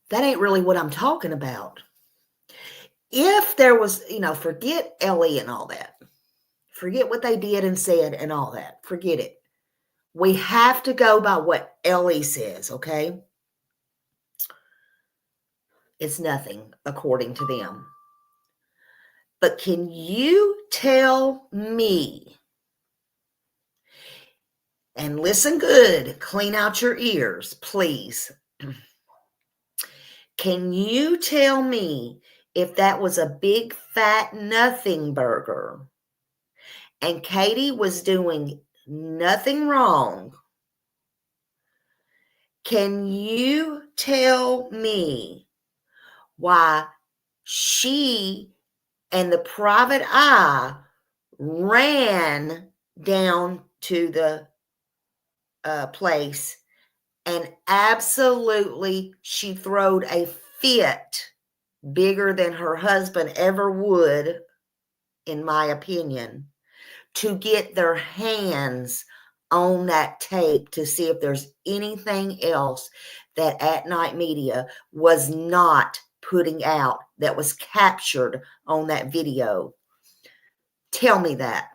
that ain't really what I'm talking about. If there was, forget Ellie and all that. Forget what they did and said and all that. Forget it. We have to go by what Ellie says, okay? It's nothing, according to them. But can you tell me, and listen good, clean out your ears, please. Can you tell me if that was a big fat nothing burger and Katie was doing nothing wrong? Can you tell me why she and the private eye ran down to the place, and absolutely she throwed a fit bigger than her husband ever would, in my opinion, to get their hands on that tape to see if there's anything else that At Night Media was not putting out that was captured on that video. Tell me that.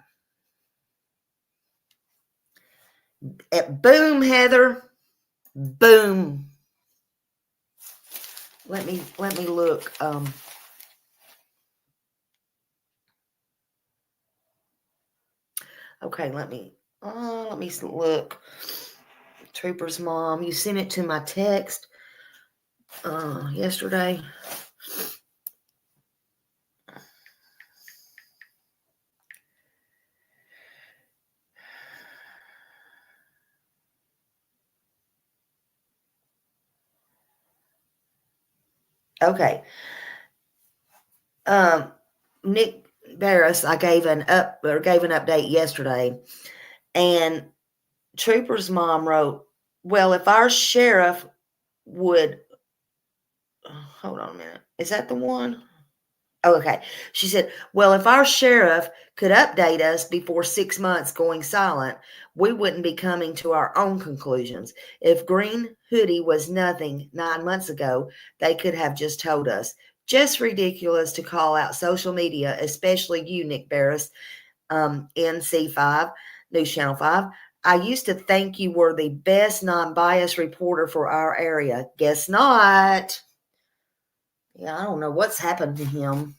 Boom, Heather. Boom. Let me look. Okay, let me look. Trooper's mom, you sent it to my text yesterday. Okay. Nick Barris, I gave an update yesterday, and Trooper's mom wrote, well, if our sheriff would, hold on a minute. Is that the one? Oh, okay. She said, well, if our sheriff could update us before 6 months going silent, we wouldn't be coming to our own conclusions. If Green Hoodie was nothing 9 months ago, they could have just told us. Just ridiculous to call out social media, especially you, Nick Barris, NC5, News Channel 5. I used to think you were the best non-biased reporter for our area. Guess not. Yeah, I don't know what's happened to him.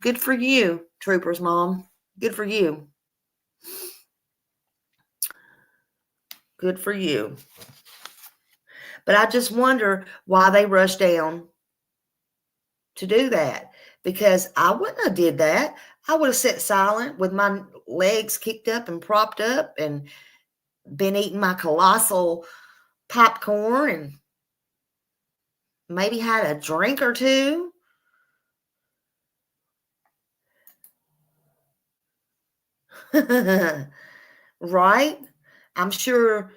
Good for you, Trooper's mom. Good for you. Good for you. But I just wonder why they rushed down to do that, because I wouldn't have did that. I would have sat silent with my legs kicked up and propped up and been eating my colossal popcorn and maybe had a drink or two. Right? I'm sure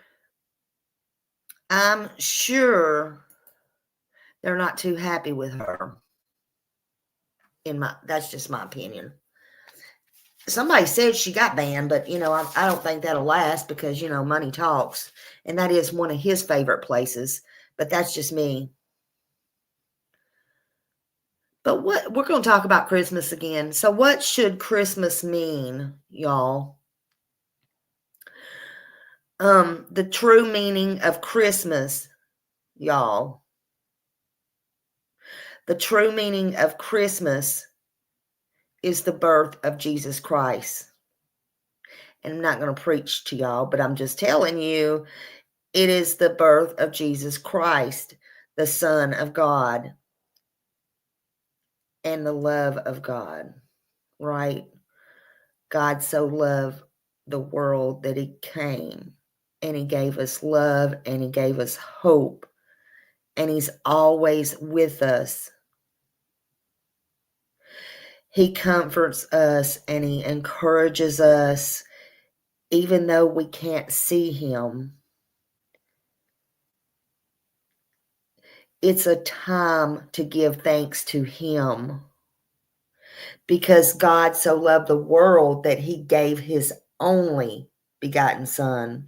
they're not too happy with her. That's just my opinion. Somebody said she got banned, but I don't think that'll last because money talks, and that is one of his favorite places. But that's just me. But we're going to talk about Christmas again. So what should Christmas mean, y'all? The true meaning of Christmas, y'all. The true meaning of Christmas is the birth of Jesus Christ. And I'm not going to preach to y'all, but I'm just telling you, it is the birth of Jesus Christ, the Son of God, and the love of God, right? God so loved the world that he came, and he gave us love, and he gave us hope, and he's always with us. He comforts us, and he encourages us, even though we can't see him. It's a time to give thanks to him, because God so loved the world that he gave his only begotten Son,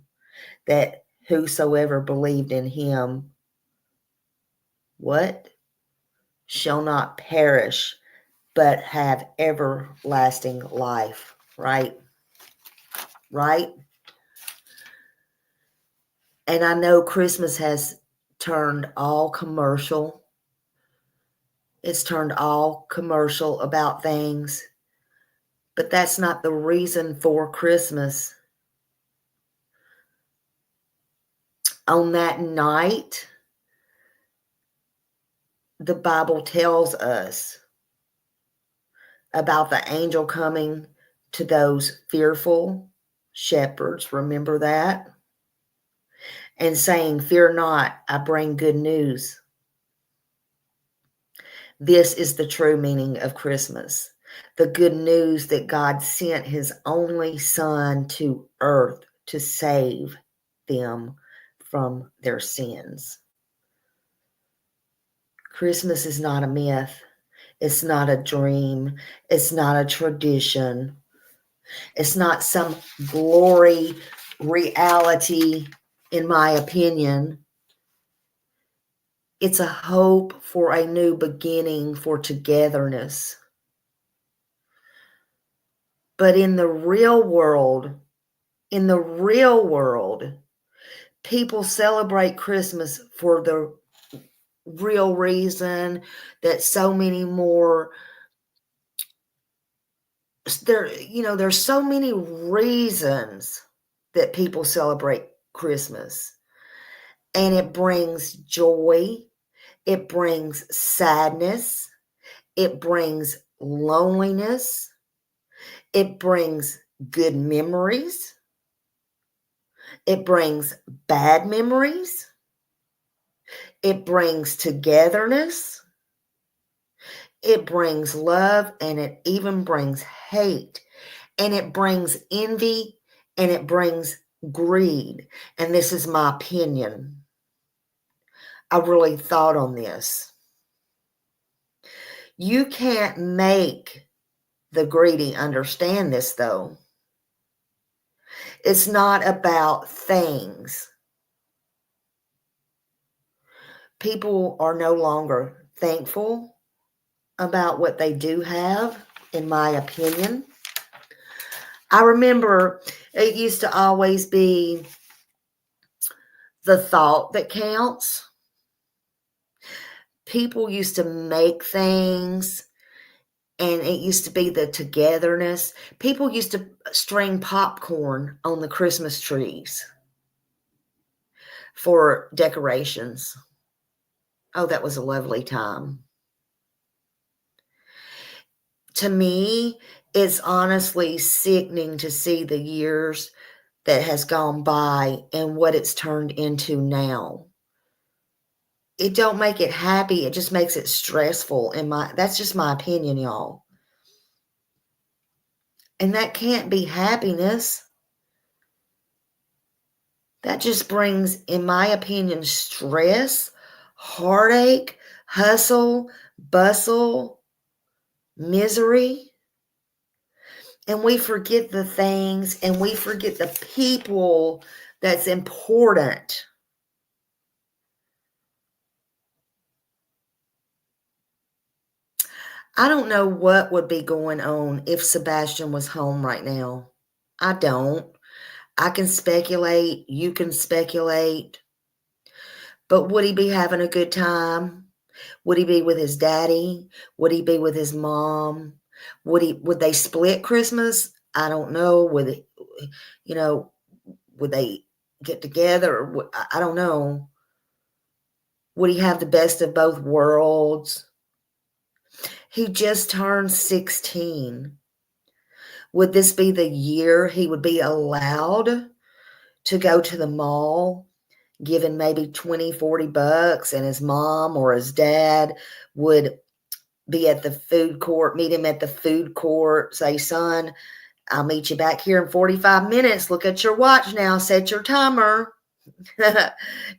that whosoever believed in him, what? Shall not perish, but have everlasting life, right? Right? And I know Christmas has turned all commercial. It's turned all commercial about things, but that's not the reason for Christmas. On that night, the Bible tells us about the angel coming to those fearful shepherds, remember that? And saying, fear not, I bring good news. This is the true meaning of Christmas. the good news that God sent his only son to earth to save them from their sins. Christmas is not a myth. It's not a dream. It's not a tradition. It's not some glory reality, in my opinion. It's a hope for a new beginning, for togetherness. But in the real world, people celebrate Christmas for the real reason that so many more there's so many reasons that people celebrate Christmas, and it brings joy, it brings sadness, it brings loneliness, it brings good memories, it brings bad memories, it brings togetherness, it brings love, and it even brings hate, and it brings envy, and it brings greed. And this is my opinion. I really thought on this. You can't make the greedy understand this, though. It's not about things. People are no longer thankful about what they do have, in my opinion. I remember it used to always be the thought that counts. People used to make things, and it used to be the togetherness. People used to string popcorn on the Christmas trees for decorations. Oh, that was a lovely time. To me, it's honestly sickening to see the years that has gone by and what it's turned into now. It don't make it happy. It just makes it stressful. That's just my opinion, y'all. And that can't be happiness. That just brings, in my opinion, stress, heartache, hustle, bustle, misery. And we forget the things, and we forget the people that's important. I don't know what would be going on if Sebastian was home right now. I don't. I can speculate. You can speculate. But would he be having a good time? Would he be with his daddy? Would he be with his mom? Would they split Christmas? I don't know. Would they get together? I don't know. Would he have the best of both worlds? He just turned 16. Would this be the year he would be allowed to go to the mall, given maybe 20, 40 bucks, and his mom or his dad would be at the food court, meet him at the food court, say, son, I'll meet you back here in 45 minutes. Look at your watch now. Set your timer.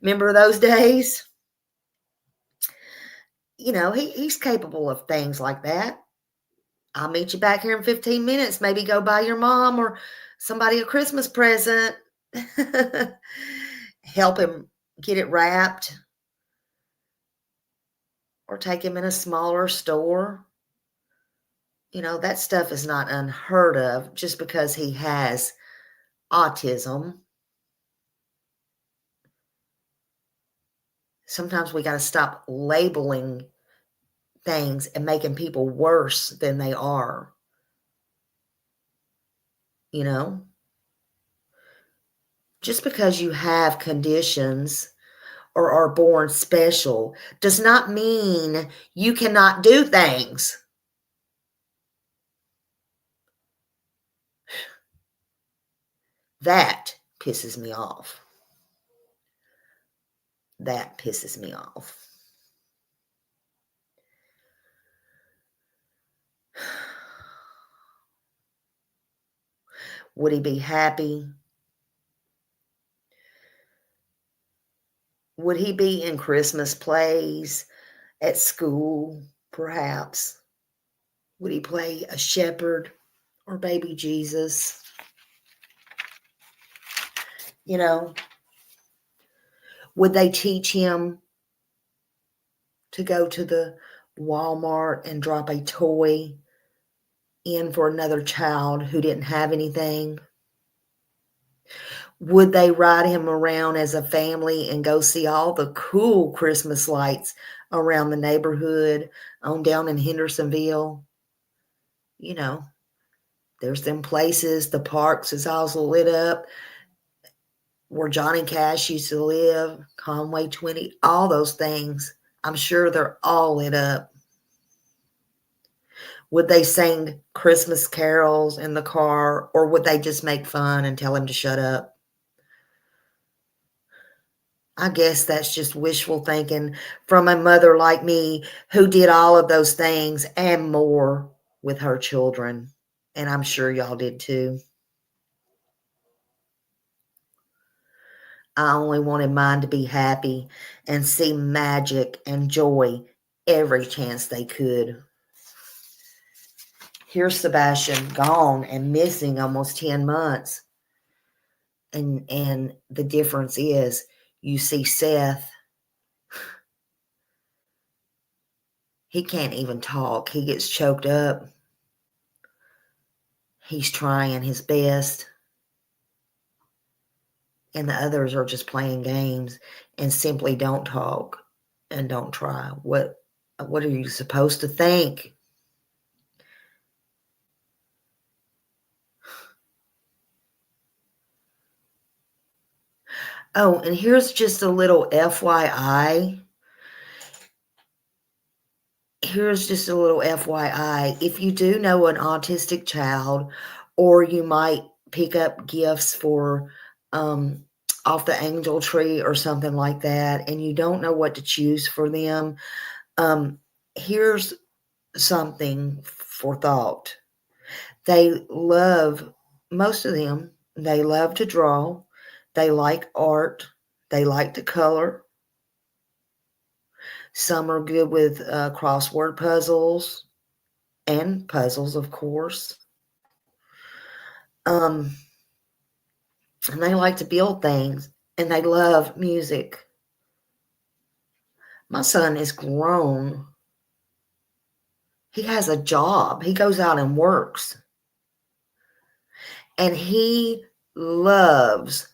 Remember those days? He's capable of things like that. I'll meet you back here in 15 minutes. Maybe go buy your mom or somebody a Christmas present. Help him get it wrapped. Or take him in a smaller store. That stuff is not unheard of just because he has autism. Sometimes we got to stop labeling things and making people worse than they are. Just because you have conditions or are born special does not mean you cannot do things. That pisses me off. That pisses me off. Would he be happy? Would he be in Christmas plays at school, perhaps? Would he play a shepherd or baby Jesus? You know, would they teach him to go to the Walmart and drop a toy in for another child who didn't have anything? Would they ride him around as a family and go see all the cool Christmas lights around the neighborhood on down in Hendersonville? You know, there's them places, the parks is also lit up where Johnny Cash used to live, Conway 20, all those things. I'm sure they're all lit up. Would they sing Christmas carols in the car, or would they just make fun and tell him to shut up? I guess that's just wishful thinking from a mother like me who did all of those things and more with her children. And I'm sure y'all did too. I only wanted mine to be happy and see magic and joy every chance they could. Here's Sebastian gone and missing almost 10 months. And the difference is you see Seth, he can't even talk. He gets choked up. He's trying his best. And the others are just playing games and simply don't talk and don't try. What are you supposed to think? Oh, and here's just a little FYI. If you do know an autistic child, or you might pick up gifts for off the angel tree or something like that, and you don't know what to choose for them, here's something for thought. Most of them, they love to draw. They like art. They like to color. Some are good with crossword puzzles and puzzles, of course. And they like to build things, and they love music. My son is grown. He has a job. He goes out and works. And he loves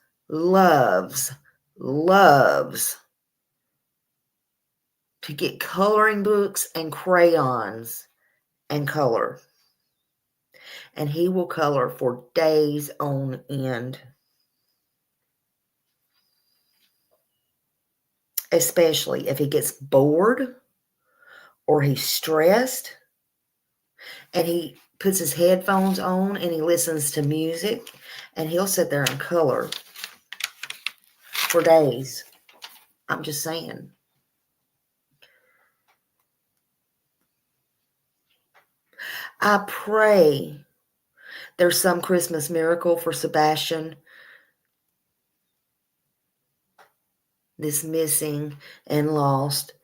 to get coloring books and crayons and color. And he will color for days on end. Especially if he gets bored or he's stressed and he puts his headphones on and he listens to music, and he'll sit there and color for days. I'm just saying. I pray there's some Christmas miracle for Sebastian, this missing and lost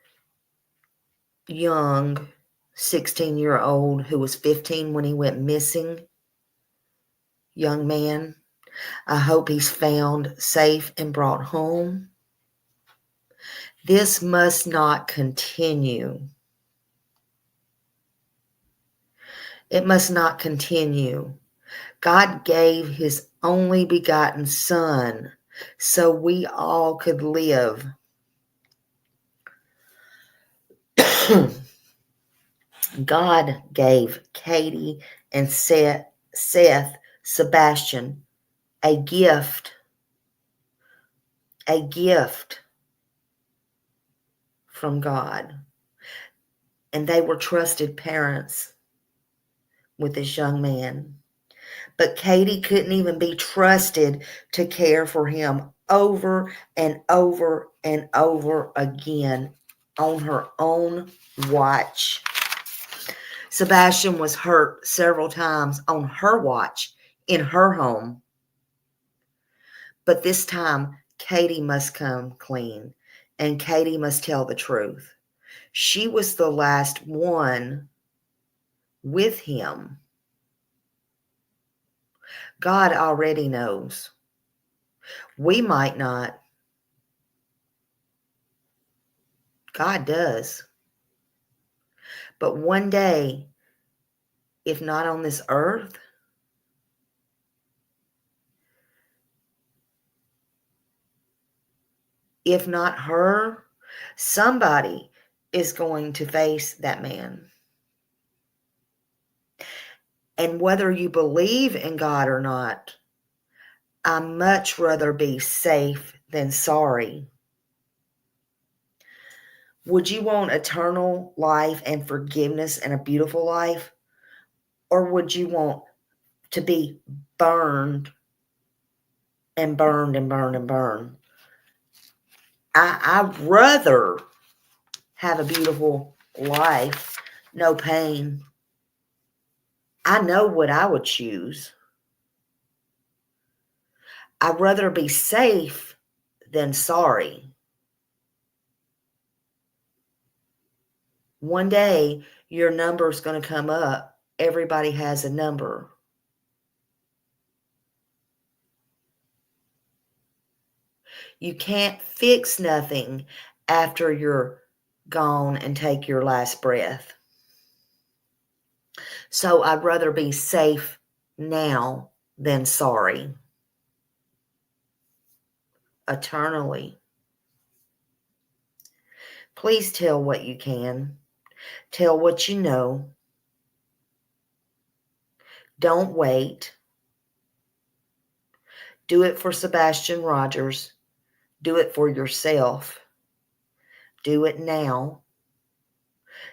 young 16-year-old who was 15 when he went missing young man. I hope he's found safe and brought home. This must not continue. It must not continue. God gave his only begotten Son so we all could live. God gave Katie and Seth, Sebastian, a gift from God. And they were trusted parents with this young man. But Katie couldn't even be trusted to care for him over and over and over again on her own watch. Sebastian was hurt several times on her watch in her home. But this time, Katie must come clean, and Katie must tell the truth. She was the last one with him. God already knows. We might not. God does. But one day, if not on this earth, if not her, somebody is going to face that man. And whether you believe in God or not, I'd much rather be safe than sorry. Would you want eternal life and forgiveness and a beautiful life? Or would you want to be burned and burned and burned and burned? I'd rather have a beautiful life, no pain. I know what I would choose. I'd rather be safe than sorry. One day, your number is going to come up. Everybody has a number. You can't fix nothing after you're gone and take your last breath. So I'd rather be safe now than sorry. Eternally. Please tell what you can. Tell what you know. Don't wait. Do it for Sebastian Rogers. Do it for yourself. Do it now.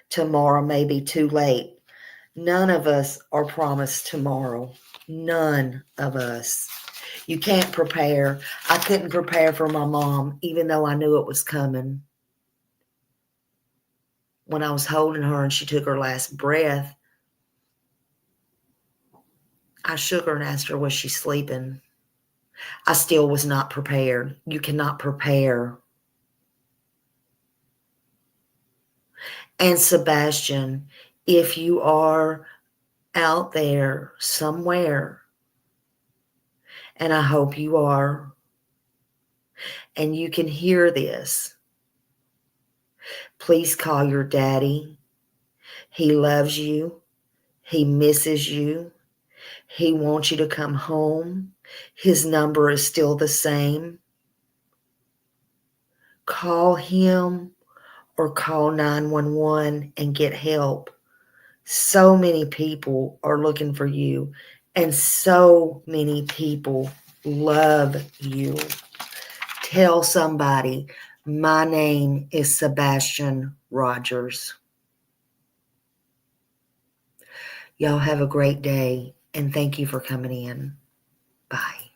Tomorrow may be too late. None of us are promised tomorrow. None of us. You can't prepare. I couldn't prepare for my mom, even though I knew it was coming. When I was holding her and she took her last breath, I shook her and asked her, was she sleeping? I still was not prepared. You cannot prepare. And Sebastian, if you are out there somewhere, and I hope you are, and you can hear this, please call your daddy. He loves you. He misses you. He wants you to come home. His number is still the same. Call him or call 911 and get help. So many people are looking for you, and so many people love you. Tell somebody, my name is Sebastian Rogers. Y'all have a great day, and thank you for coming in. Bye.